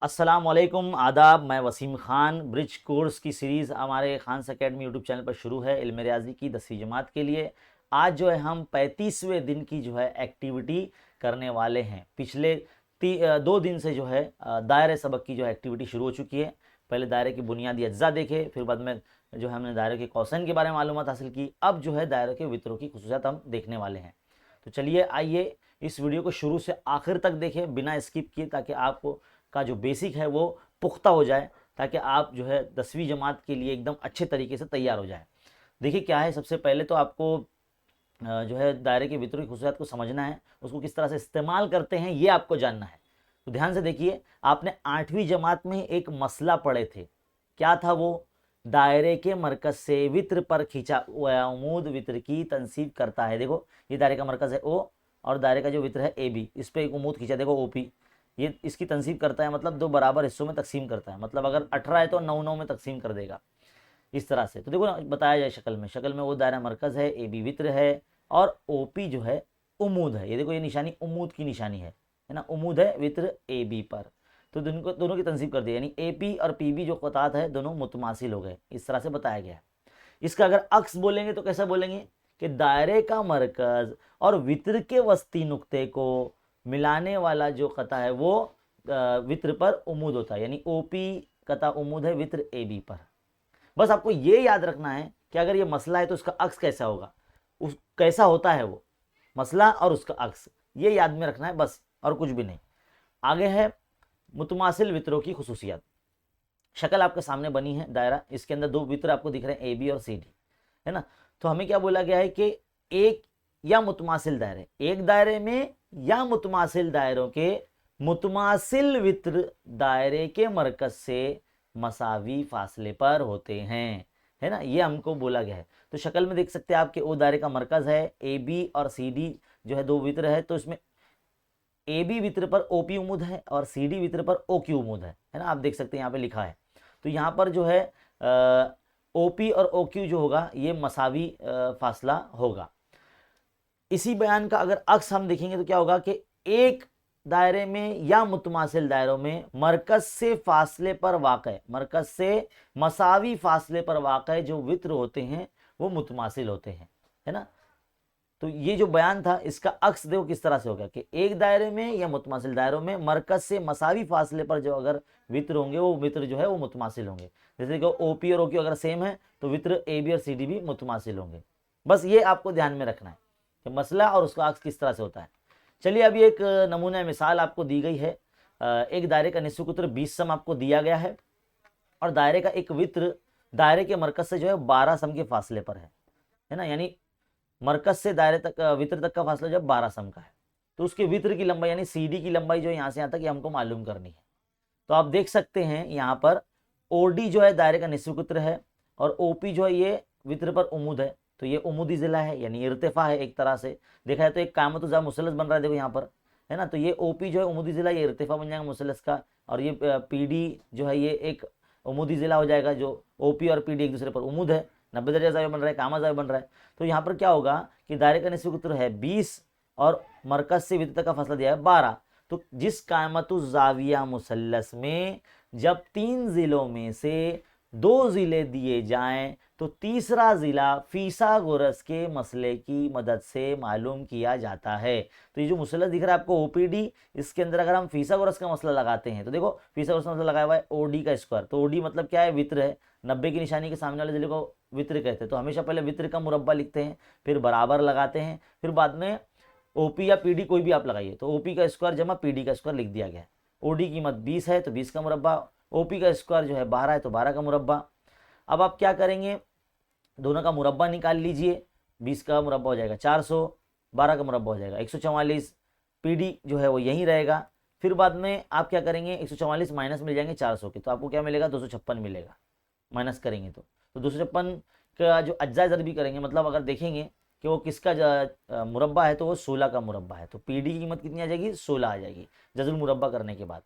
अस्सलाम वालेकुम, आदाब। मैं वसीम ख़ान। ब्रिज कोर्स की सीरीज़ हमारे खान्स अकेडमी यूट्यूब चैनल पर शुरू है इल्म रियाज़ी की 10वीं जमात के लिए। आज जो है हम 35वें दिन की जो है एक्टिविटी करने वाले हैं। पिछले 2 दिन से जो है दायरे सबक की जो एक्टिविटी शुरू हो चुकी है। पहले दायरे की बुनियादी अज्जा देखे, फिर बाद में जो है हमने दायरे के कौसैन के बारे में मालूमात हासिल की। अब जो है दायरे के वित्रों की खुसूसियात हम देखने वाले हैं। तो चलिए आइए इस वीडियो को शुरू से आखिर तक देखें बिना स्किप किए, ताकि आपको का जो बेसिक है वो पुख्ता हो जाए, ताकि आप जो है 10वीं जमात के लिए एकदम अच्छे तरीके से तैयार हो जाए। देखिए क्या है, सबसे पहले तो आपको जो है दायरे के वित्रों की खुसूसियात को समझना है, उसको किस तरह से इस्तेमाल करते हैं ये आपको जानना है। तो ध्यान से देखिए, आपने 8वीं जमात में एक मसला पढ़े थे। क्या था वो? दायरे के मरकज से वित्र पर खींचा हुआ उमूद वित्र की तनसीब करता है। देखो ये दायरे का मरकज है ओ, और दायरे का जो वित्र है ए बी, इस पर एक उमूद खींचा, देखो ओपी। ये इसकी तनसीब करता है, मतलब 2 बराबर हिस्सों में तकसीम करता है। मतलब अगर 18 है तो 9 में तकसीम कर देगा, इस तरह से। तो देखो ना, बताया जाए शक्ल में वो दायरा मरकज है, ए बी वित्र है, और ओ पी जो है उमूद है। ये देखो, ये निशानी उमूद की निशानी है ना, उमूद है वित्र ए बी पर। तो दोनों की तनसीब कर दी, यानी ए पी और पी बी जो क़तात है दोनों मुतमासिल हो गए, इस तरह से बताया गया है। इसका अगर अक्स बोलेंगे तो कैसा बोलेंगे कि दायरे का मरकज और वित्र के वस्ती नुक्ते को मिलाने वाला जो कता है वो वित्र पर उमूद होता है, यानी ओपी कता उमूद है वित्र ए बी पर। बस आपको ये याद रखना है कि अगर ये मसला है तो उसका अक्स कैसा होगा, उस कैसा होता है वो मसला और उसका अक्स, ये याद में रखना है बस, और कुछ भी नहीं। आगे है मुतमासिल वित्रों की खुसूसियात। शक्ल आपके सामने बनी है दायरा, इसके अंदर 2 वित्र आपको दिख रहे हैं, ए बी और सी डी, है ना। तो हमें क्या बोला गया है कि एक या मुतमासिल दायरे, एक दायरे में या मुतमासिल दायरों के मुतमासिल वित्र दायरे के मरकज से मसावी फासले पर होते हैं, है ना, ये हमको बोला गया है। तो शक्ल में देख सकते हैं आपके ओ दायरे का मरकज है, ए बी और सी डी जो है 2 वित्र है। तो इसमें ए बी वित्र पर ओ पी उमूद है और सी डी वित्र पर ओ क्यू उमूद है ना, आप देख सकते हैं यहाँ पे लिखा है। तो यहाँ पर जो है ओ पी और ओ क्यू जो होगा ये मसावी फासला होगा। इसी बयान का अगर अक्स हम देखेंगे तो क्या होगा कि एक दायरे में या मुतमासिल दायरों में मरकज से फासले पर वाक़, मरकज से मसावी फासले पर वाक़ जो वित्र होते हैं वो मुतमासिल होते हैं, है ना। तो ये जो बयान था इसका अक्स देखो किस तरह से हो गया कि एक दायरे में या मुतमासिल दायरों में मरकज से मसावी फासले पर जो अगर वित्र होंगे वो वित्र जो है वो मुतमासिल होंगे। जैसे कि ओ पी और ओ क्यू अगर सेम है तो वित्र ए बी और सी डी भी मुतमासिल होंगे। बस ये आपको ध्यान में रखना है कि मसला और उसका अक्स किस तरह से होता है। चलिए अभी एक नमूना मिसाल आपको दी गई है। एक दायरे का निस्फ कुत्र 20 सम आपको दिया गया है, और दायरे का एक वित्र दायरे के मरकज से जो है 12 सम के फासले पर है ना, यानी मरकज से दायरे तक वित्र तक का फासला जब 12 सम का है, तो उसके वित्र की लंबाई यानी सी डी की लंबाई जो यहाँ से यहाँ तक ये हमको मालूम करनी है। तो आप देख सकते हैं यहाँ पर ओ डी जो है दायरे का निस्फ कुत्र है, और ओ पी जो है ये वित्र पर उमूद है। तो ये उमूदी ज़िला है, यानी इर्तिफा है एक तरह से देखा है तो एक कामतुज़ा मुसलस बन रहा है, देखो यहाँ पर, है ना। तो ये ओ पी जो है उमूदी ज़िला, ये इर्तिफा बन जाएगा मुसलस का, और ये पी डी जो है ये एक उमूदी ज़िला हो जाएगा, जो ओ पी और पी डी एक दूसरे पर उमूद है, 90 दर्जा ज़ाविया बन रहा है, कामा ज़ाविया बन रहा है। तो यहाँ पर क्या होगा कि दायरे का निस्फ कुत्र है 20 और मरकज से वित्र तक का फासला दिया है 12। तो जिस कामतुज़्ज़ाविया मुसल्लस में जब 3 ज़िलों में से 2 ज़िले दिए जाएं तो तीसरा ज़िला फीसागोरस के मसले की मदद से मालूम किया जाता है। तो ये जो मुसल्लस दिख रहा है आपको ओपीडी, इसके अंदर अगर हम फीसागोरस का मसला लगाते हैं तो देखो फीसागोरस का मसला लगाया हुआ है ओडी का स्क्वायर। तो ओडी मतलब क्या है? वित्र है। 90 की निशानी के सामने वाले ज़िले को वित्र कहते हैं। तो हमेशा पहले वित्र का मुरब्बा लिखते हैं, फिर बराबर लगाते हैं, फिर बाद में ओपी या पीडी कोई भी आप लगाइए। तो ओपी का स्क्वायर जमा पीडी का स्क्वायर लिख दिया गया है। ओडी की कीमत 20 है तो 20 का मुरब्बा, ओपी का स्क्वायर जो है 12 है तो 12 का मुरब्बा। अब आप क्या करेंगे, दोनों का मुरब्बा निकाल लीजिए। 20 का मुरब्बा हो जाएगा 400, 12 का मुरब्बा हो जाएगा 144, पीडी जो है वो यहीं रहेगा। फिर बाद में आप क्या करेंगे, 144 माइनस मिल जाएंगे 400 के, तो आपको क्या मिलेगा 256 मिलेगा, माइनस करेंगे तो 256 का जो अज्जा ज़रबी करेंगे, मतलब अगर देखेंगे कि वो किसका मुरब्बा है तो वो 16 का मुरब्बा है, तो पीडी की कीमत कितनी आ जाएगी 16 आ जाएगी जजुल मुरब्बा करने के बाद।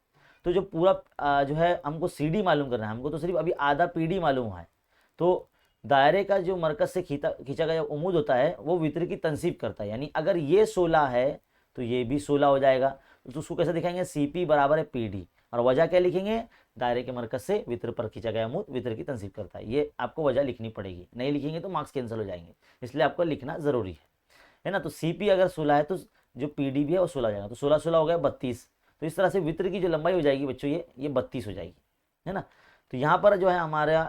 तो जो पूरा जो है हमको सीडी मालूम करना है, हमको तो सिर्फ अभी आधा पीडी मालूम हुआ है। तो दायरे का जो मरकज से खींचा गया उमूद होता है वो वित्र की तनसीब करता है, यानी अगर ये 16 है तो ये भी 16 हो जाएगा। तो उसको कैसे दिखाएंगे, सी पी बराबर है पी डी, और वजह क्या लिखेंगे, दायरे के मरकज से वित्र पर खींचा गया अमूद वित्र की तनसीब करता है। ये आपको वजह लिखनी पड़ेगी, नहीं लिखेंगे तो मार्क्स कैंसिल हो जाएंगे, इसलिए आपको लिखना जरूरी है ना। तो सीपी अगर 16 है तो जो पीडी भी है वो 16 हो जाएगा, तो 16 16 हो गया 32। तो इस तरह से वित्र की जो लंबाई हो जाएगी बच्चों ये 32 हो जाएगी, है ना। तो यहाँ पर जो है हमारा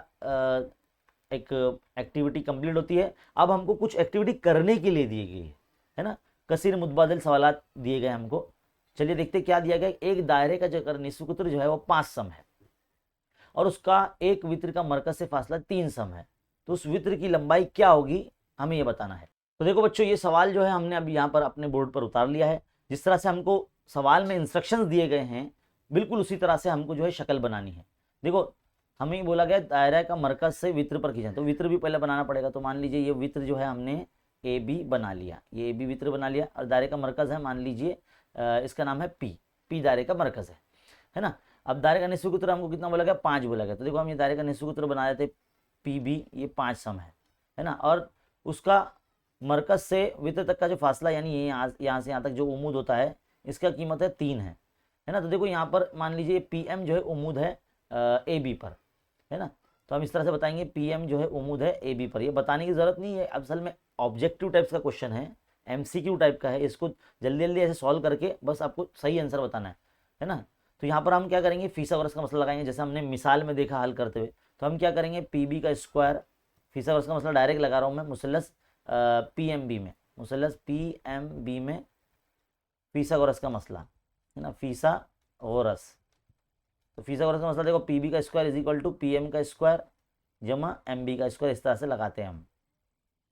एक एक्टिविटी कंप्लीट होती है। अब हमको कुछ एक्टिविटी करने के लिए दी गई है ना, कसीर मुतबादिल सवालात दिए गए हमको। चलिए देखते क्या दिया गया। एक दायरे का जो निस्फ जो है वो 5 सम है और उसका एक वित्र का मरकज से फासला 3 सम है, तो उस वित्र की लंबाई क्या होगी हमें ये बताना है। तो देखो बच्चों ये सवाल जो है हमने अभी यहाँ पर अपने बोर्ड पर उतार लिया है। जिस तरह से हमको सवाल में इंस्ट्रक्शंस दिए गए हैं बिल्कुल उसी तरह से हमको जो है शक्ल बनानी है। देखो हमें बोला गया दायरा का मरकज से वित्र पर खींचा, तो वित्र भी पहले बनाना पड़ेगा। तो मान लीजिए ये वित्र जो है हमने ए बी बना लिया, ये ए बी वित्र बना लिया और दायरे का मरकज है मान लीजिए इसका नाम है पी दायरे का मरकज है ना। अब दायरे का निस्फ सूत्र हमको कितना बोला गया, 5 बोला गया। तो देखो हम ये दायरे का निस्फ सूत्र बना देते पी बी, ये 5 सम है ना। और उसका मरकज से वित्र तक का जो फासला यानी ये यहाँ से यहाँ तक जो उमूद होता है इसका कीमत है 3 है ना। तो देखो यहाँ पर मान लीजिए पी एम जो है उमूद है ए बी पर, है ना। तो हम इस तरह से बताएंगे पी एम जो है उमूद है ए बी पर। ये बताने की ज़रूरत नहीं है, असल में ऑब्जेक्टिव टाइप्स का क्वेश्चन है, एमसीक्यू टाइप का है। इसको जल्दी जल्दी ऐसे सॉल्व करके बस आपको सही आंसर बताना है ना। तो यहाँ पर हम क्या करेंगे, फीसागोरस का मसला लगाएंगे, जैसे हमने मिसाल में देखा हल करते हुए। तो हम क्या करेंगे, पी बी का स्क्वायर, फीसागोरस का मसला डायरेक्ट लगा रहा हूँ मैं, मुसल्लस पी एम बी में, मुसल्लस पी एम बी में फीसागोरस का मसला है ना, फीसागोरस। तो फीसागोरस का मसला देखो पी बी का square is equal to P M का स्क्वायर जमा एम बी का स्क्वायर, इस तरह से लगाते हैं हम,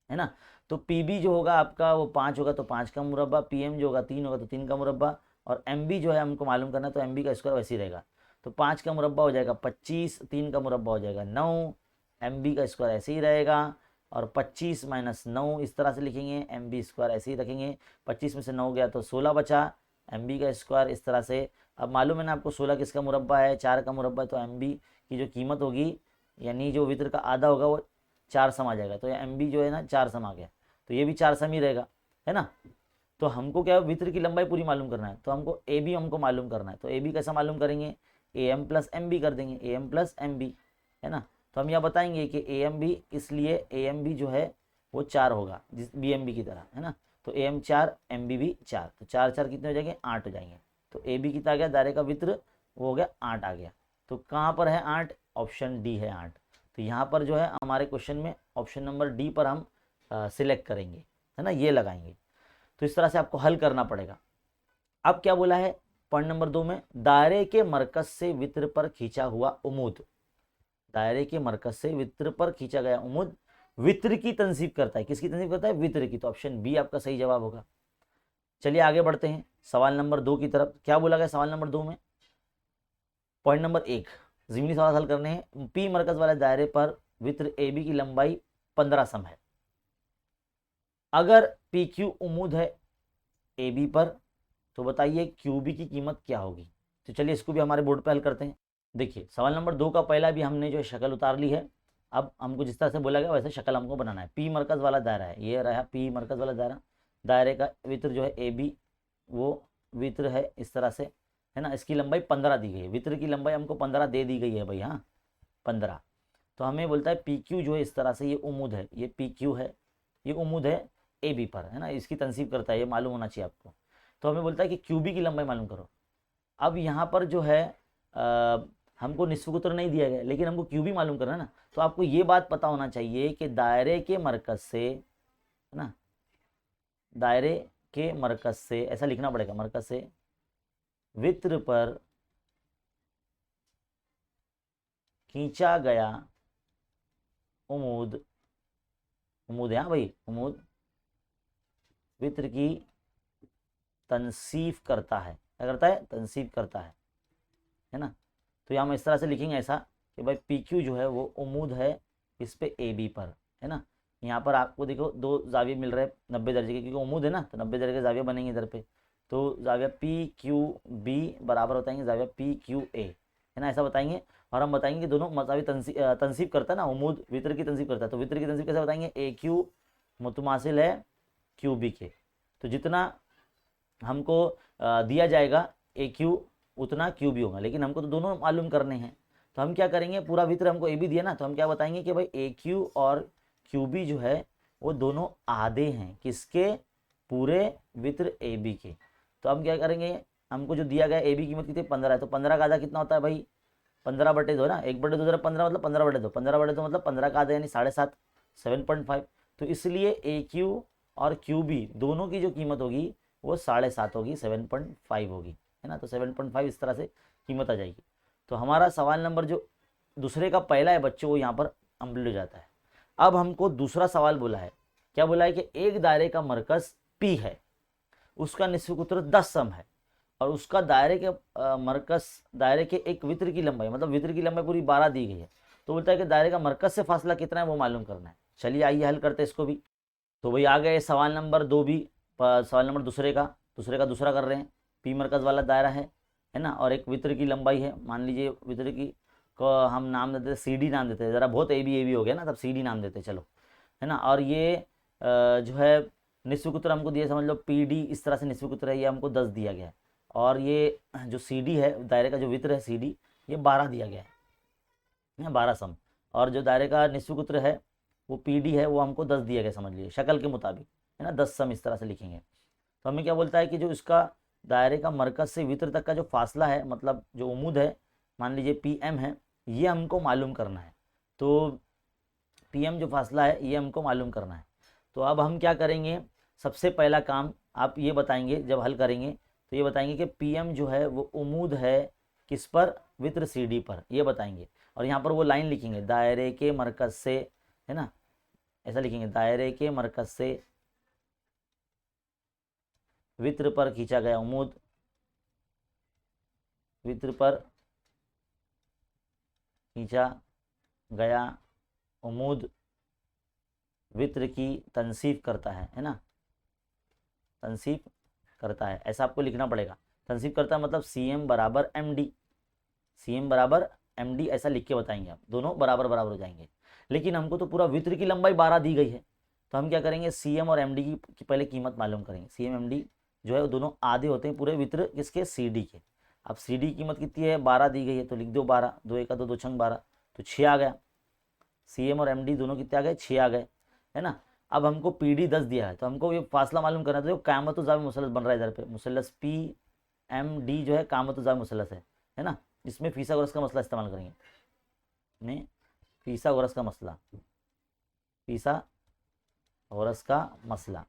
है ना। तो पी बी जो होगा आपका वो 5 होगा तो 5 का मुरब्बा, पी एम जो होगा 3 होगा तो 3 का मुरब्बा, और एम बी जो है हमको मालूम करना है तो एम बी का स्क्वायर वैसे ही रहेगा। तो 5 का मुरब्बा हो जाएगा 25, 3 का मुरब्बा हो जाएगा 9, एम बी का स्क्वायर ऐसे ही रहेगा, और 25 माइनस 9 इस तरह से लिखेंगे, एम बी स्क्वायर ऐसे ही रखेंगे। 25 में से 9 गया तो 16 बचा, एम बी का स्क्वायर इस तरह से। अब मालूम है ना आपको 16 किसका मुरब्बा है, 4 का मुरब्बा है, तो एम बी की जो कीमत होगी यानी जो वित्र का आधा होगा वो 4 सम आ जाएगा। तो एम बी जो है ना 4 सम आ गया, तो ये भी 4 सम ही रहेगा, है ना। तो हमको क्या है, वित्र की लंबाई पूरी मालूम करना है, तो हमको ए बी हमको मालूम करना है। तो ए बी कैसा मालूम करेंगे, A M plus M B कर देंगे, A M plus M B, है ना। तो हम यह बताएंगे कि ए एम बी, इसलिए ए एम बी जो है वो 4 होगा जिस बी एम बी की तरह, है ना। तो ए एम 4 एम बी भी 4, तो 4 4 कितने हो जाएंगे, 8 हो जाएंगे। तो ए बी कितना आ गया, दायरे का वित्र वो हो गया 8 आ गया। तो कहाँ पर है 8, ऑप्शन डी है 8। तो यहाँ पर जो है हमारे क्वेश्चन में ऑप्शन नंबर डी पर हम सिलेक्ट करेंगे, है ना, ये लगाएंगे। तो इस तरह से आपको हल करना पड़ेगा। अब क्या बोला है पॉइंट नंबर 2 में, दायरे के मरकज से वित्र पर खींचा हुआ उमूद, दायरे के मरकज से वित्र पर खींचा गया उमूद वित्र की तनसीब करता है। किसकी तनसीब करता है, वित्र की। तो ऑप्शन बी आपका सही जवाब होगा। चलिए आगे बढ़ते हैं सवाल नंबर 2 की तरफ। क्या बोला गया सवाल नंबर 2 में, पॉइंट नंबर 1, ज़िमनी सवाल हल करने हैं। पी मरकज वाले दायरे पर वित्र ए बी की लंबाई 15 सम है। अगर पी क्यू उमूद है ए बी पर तो बताइए क्यू बी की कीमत क्या होगी। तो चलिए इसको भी हमारे बोर्ड पे हल करते हैं। देखिए सवाल नंबर 2 का पहला भी हमने जो है शक्ल उतार ली है। अब हमको जिस तरह से बोला गया वैसे शक्ल हमको बनाना है। पी मरकज वाला दायरा है, ये रहा पी मरकज वाला दायरा, दायरे का वित्र जो है ए बी वो वित्र है इस तरह से, है ना। इसकी लंबाई 15 दी गई है, वित्र की लंबाई हमको 15 दे दी गई है भाई, हाँ 15। तो हमें बोलता है पी क्यू जो है इस तरह से, ये उमूद है, ये पी क्यू है, ये उमूद है ए बी पर, है ना, इसकी तनसीब करता है, ये मालूम होना चाहिए आपको। तो हमें बोलता है कि क्यू बी की लंबाई मालूम करो। अब यहाँ पर जो है हमको निस्फ सूत्र नहीं दिया गया, लेकिन हमको क्यू बी मालूम करना है ना। तो आपको ये बात पता होना चाहिए कि दायरे के मरकज से, है ना, दायरे के मरकज से, ऐसा लिखना पड़ेगा, मरकज से वित्र पर खींचा गया उमूद, उमूद है हाँ भाई, उमूद वित्र की तनसीफ करता है। क्या करता है, तनसीफ करता है ना। तो यहाँ हम इस तरह से लिखेंगे ऐसा कि भाई पी क्यू जो है वो उमूद है इस पे ए बी पर, है ना। यहाँ पर आपको देखो 2 जाविये मिल रहे हैं 90 दर्जे के, क्योंकि उमूद है ना, तो 90 दर्जे के जाविये बनेंगे इधर पे। तो जाविया पी क्यू बी बराबर बताएंगे जाविया पी क्यू ए, है ना, ऐसा बताएंगे। और हम बताएंगे कि दोनों मसावी तनसीब करता है ना, उमूद वित्र की तनसीब करता है। तो वित्र की तनसीब कैसे बताएंगे, ए क्यू मुतमासिल है क्यू बी के। तो जितना हमको दिया जाएगा ए क्यू उतना क्यू बी होगा, लेकिन हमको तो दोनों मालूम करने हैं। तो हम क्या करेंगे, पूरा वित्र हमको ए बी दिया ना, तो हम क्या बताएंगे कि भाई ए क्यू और क्यू बी जो है वो दोनों आधे हैं किसके, पूरे वित्र ए बी के। तो हम क्या करेंगे, हमको जो दिया गया ए बी की कीमत कितनी 15 है, तो 15 का आधा कितना होता है भाई 15/2 ना, 1/2 जरा 15 मतलब 15/2, 15/2 मतलब 15 का आधा यानी 7.5, 7.5। तो इसलिए ए क्यू और क्यू बी दोनों की जो कीमत होगी वो 7.5 होगी, 7.5 होगी, है ना। तो 7.5 इस तरह से कीमत आ जाएगी। तो हमारा सवाल नंबर जो दूसरे का पहला है बच्चों वो यहाँ पर कंप्लीट हो जाता है। अब हमको दूसरा सवाल बोला है, क्या बोला है कि एक दायरे का मरकज P है, उसका निश्चित उत्तर 10 सम है और उसका दायरे के मरकज दायरे के एक वित्र की लंबाई, मतलब वित्र की लंबाई पूरी 12 दी गई है। तो बोलता है कि दायरे का मरकज से फासला कितना है वो मालूम करना है। चलिए आइए हल करते हैं इसको भी। तो भाई आ गए सवाल नंबर 2 भी, सवाल नंबर दूसरे का दूसरा कर रहे हैं। पी मरकज वाला दायरा है ना, और एक वित्र की लंबाई है, मान लीजिए वित्र की को हम नाम देते सी डी नाम देते हैं, ज़रा बहुत ए बी हो गया ना, तब सी डी नाम देते हैं, चलो, है ना। और ये जो है निश्चित उत्तर हमको दिया, समझ लो पी डी इस तरह से निश्चित उत्तर है, ये हमको 10 दिया गया है। और ये जो सी डी है, दायरे का जो वित्र है सी डी, ये 12 दिया गया है 12 सम। और जो दायरे का निश्चित उत्तर है वो पी डी है, वो हमको 10 दिया गया, समझ लीजिए शक्ल के मुताबिक, है ना, 10 सम इस तरह से लिखेंगे। तो हमें क्या बोलता है कि जो इसका दायरे का मरकज से वित्र तक का जो फासला है, मतलब जो उम्मीद है, मान लीजिए पी एम है, ये हमको मालूम करना है। तो पी एम जो फासला है ये हमको मालूम करना है। तो अब हम क्या करेंगे, सबसे पहला काम आप ये बताएंगे, जब हल करेंगे तो ये बताएंगे कि पी एम जो है वो उम्मीद है किस पर, वित्र सी डी पर, ये बताएंगे। और यहाँ पर वो लाइन लिखेंगे, दायरे के मरकज से, है ना, ऐसा लिखेंगे, दायरे के मरकज से वित्र पर खींचा गया उम्मीद, वित्र पर खींचा गया उम्मीद वित्र की तनसीफ करता है ना, तनसीफ करता है, ऐसा आपको लिखना पड़ेगा। तनसीफ करता है मतलब सी एम बराबर एम डी, सी एम बराबर एम डी ऐसा लिख के बताएंगे आप, दोनों बराबर बराबर हो जाएंगे। लेकिन हमको तो पूरा वित्र की लंबाई 12 दी गई है, तो हम क्या करेंगे, सी एम और एम डी की पहले कीमत मालूम करेंगे। सी एम एम डी जो है वो दोनों आधे होते हैं पूरे वित्र किसके, सी डी के। अब सी डी की कीमत कितनी है, 12 दी गई है, तो लिख दो 12, 2 1 2 2 छंग 12, तो 6 आ गया। सी एम और एम डी दोनों कितने आ गए, 6 आ गए, है ना। अब हमको पी डी 10 दिया है, तो हमको ये फासला मालूम करना है। तो कामत ज़ावी मुसलस बन रहा है इधर पे, मुसलस पी एम डी जो है कामत ज़ावी मुसलस है ना। इसमें फीसागोरस का मसला इस्तेमाल करेंगे, में फीसागोरस का मसला, फीसागोरस का मसला।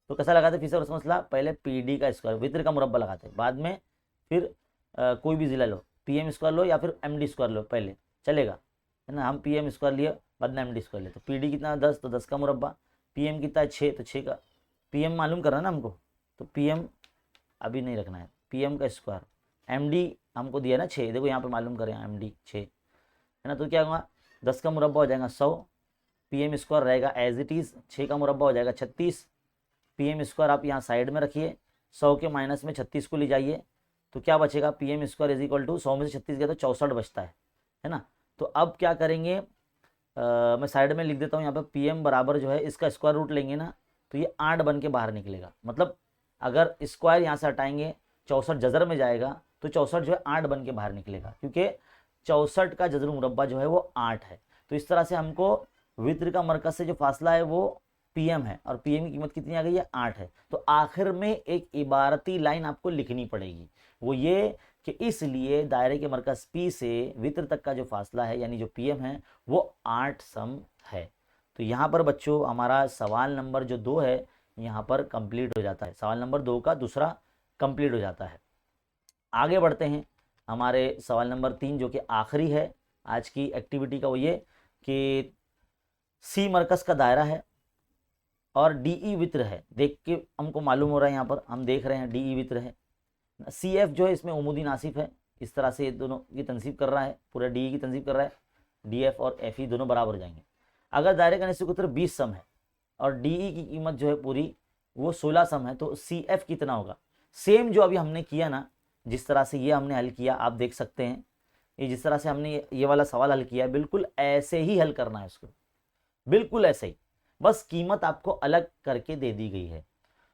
तो कैसा लगाते फीसागोरस का मसला, पहले पी डी का स्क्वायर वित्र का मुरब्बा लगाते, बाद में फिर कोई भी जिला लो, पी एम स्क्वायर लो या फिर एम डी स्क्वायर लो, पहले चलेगा, है ना। हम पी एम स्क्वायर लिए, बाद में एम डी स्क्वायर लिए, तो पी डी कितना 10, तो 10 का मुरब्बा, पी एम कितना है 6, तो 6 का, पी एम मालूम करना है ना हमको, तो पी एम अभी नहीं रखना है, पी एम का स्क्वायर, एम डी हमको दिया ना 6, देखो यहाँ पे मालूम करें एम डी 6, है ना। तो क्या होगा, 10 का मुरब्बा हो जाएगा 100, पी एम स्क्वायर रहेगा एज इट इज़, 6 का मुरब्बा हो जाएगा 36, पी एम स्क्वायर आप यहाँ साइड में रखिए, 100 के माइनस में 36 को ले जाइए, तो क्या बचेगा, P M square is equal to 100 में से 36 गया तो 64 बचता है ना। तो अब क्या करेंगे, मैं साइड में लिख देता हूँ यहाँ पे, पी एम बराबर जो है इसका स्क्वायर रूट लेंगे ना, तो ये 8 बन के बाहर निकलेगा। मतलब अगर स्क्वायर यहाँ से हटाएंगे 64 जजर में जाएगा, तो 64 जो है 8 बन के बाहर निकलेगा, क्योंकि 64 का जजर मुरब्बा जो है वो 8 है। तो इस तरह से हमको वित्र का मरकज से जो फासला है वो पीएम है, और पीएम की कीमत कितनी आ गई है, 8 है। तो आखिर में एक इबारती लाइन आपको लिखनी पड़ेगी, वो ये कि इसलिए दायरे के मरकज पी से वित्र तक का जो फासला है यानी जो पीएम है वो 8 सम है। तो यहाँ पर बच्चों हमारा सवाल नंबर जो 2 है यहाँ पर कंप्लीट हो जाता है, सवाल नंबर 2 का दूसरा कंप्लीट हो जाता है। आगे बढ़ते हैं हमारे सवाल नंबर 3 जो कि आखिरी है आज की एक्टिविटी का, वो ये कि सी मरकज का दायरा है और डीई वित्र है, देख के हमको मालूम हो रहा है, यहाँ पर हम देख रहे हैं डीई वित्र है, सी एफ जो है इसमें उमूदी नासिफ है, इस तरह से ये दोनों की तनसीब कर रहा है, पूरा डी की तनसीब कर रहा है, डी एफ और एफ ई दोनों बराबर हो जाएंगे। अगर दायरे का निश्चित उत्तर 20 सम है और डी ई की कीमत जो है पूरी वो 16 सम है, तो सी एफ कितना होगा। सेम जो अभी हमने किया ना, जिस तरह से ये हमने हल किया, आप देख सकते हैं ये जिस तरह से हमने ये वाला सवाल हल किया, बिल्कुल ऐसे ही हल करना है उसको, बिल्कुल ऐसे ही, बस कीमत आपको अलग करके दे दी गई है।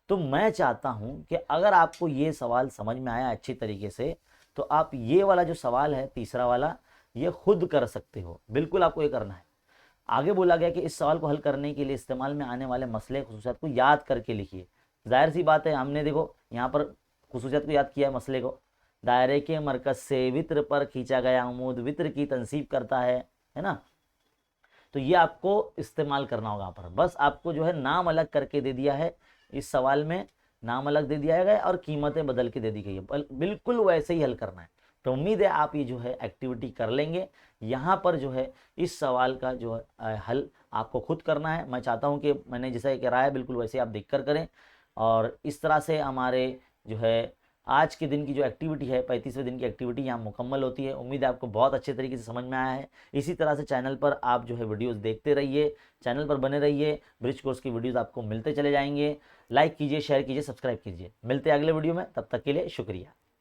तो मैं चाहता हूं कि अगर आपको ये सवाल समझ में आया अच्छी तरीके से, तो आप ये वाला जो सवाल है तीसरा वाला, ये खुद कर सकते हो, बिल्कुल आपको ये करना है। आगे बोला गया कि इस सवाल को हल करने के लिए इस्तेमाल में आने वाले मसले खुसूसियात को याद करके लिखिए। जाहिर सी बात है, हमने देखो यहाँ पर खुसूसियात को याद किया है, मसले को। दायरे के मरकज से वित्र पर खींचा गया अमूद वित्र की तनसीब करता है ना। तो ये आपको इस्तेमाल करना होगा यहाँ पर। बस आपको जो है नाम अलग करके दे दिया है, इस सवाल में नाम अलग दे दिया गया और कीमतें बदल के दे दी गई है, बिल्कुल वैसे ही हल करना है। तो उम्मीद है आप ये जो है एक्टिविटी कर लेंगे। यहाँ पर जो है इस सवाल का जो है हल आपको खुद करना है। मैं चाहता हूँ कि मैंने जैसा कराया बिल्कुल वैसे आप देख कर करें। और इस तरह से हमारे जो है आज के दिन की जो एक्टिविटी है, 35वें दिन की एक्टिविटी यहाँ मुकम्मल होती है। उम्मीद है आपको बहुत अच्छे तरीके से समझ में आया है। इसी तरह से चैनल पर आप जो है वीडियोस देखते रहिए, चैनल पर बने रहिए, ब्रिज कोर्स की वीडियोस आपको मिलते चले जाएंगे। लाइक कीजिए, शेयर कीजिए, सब्सक्राइब कीजिए। मिलते हैं अगले वीडियो में, तब तक के लिए शुक्रिया।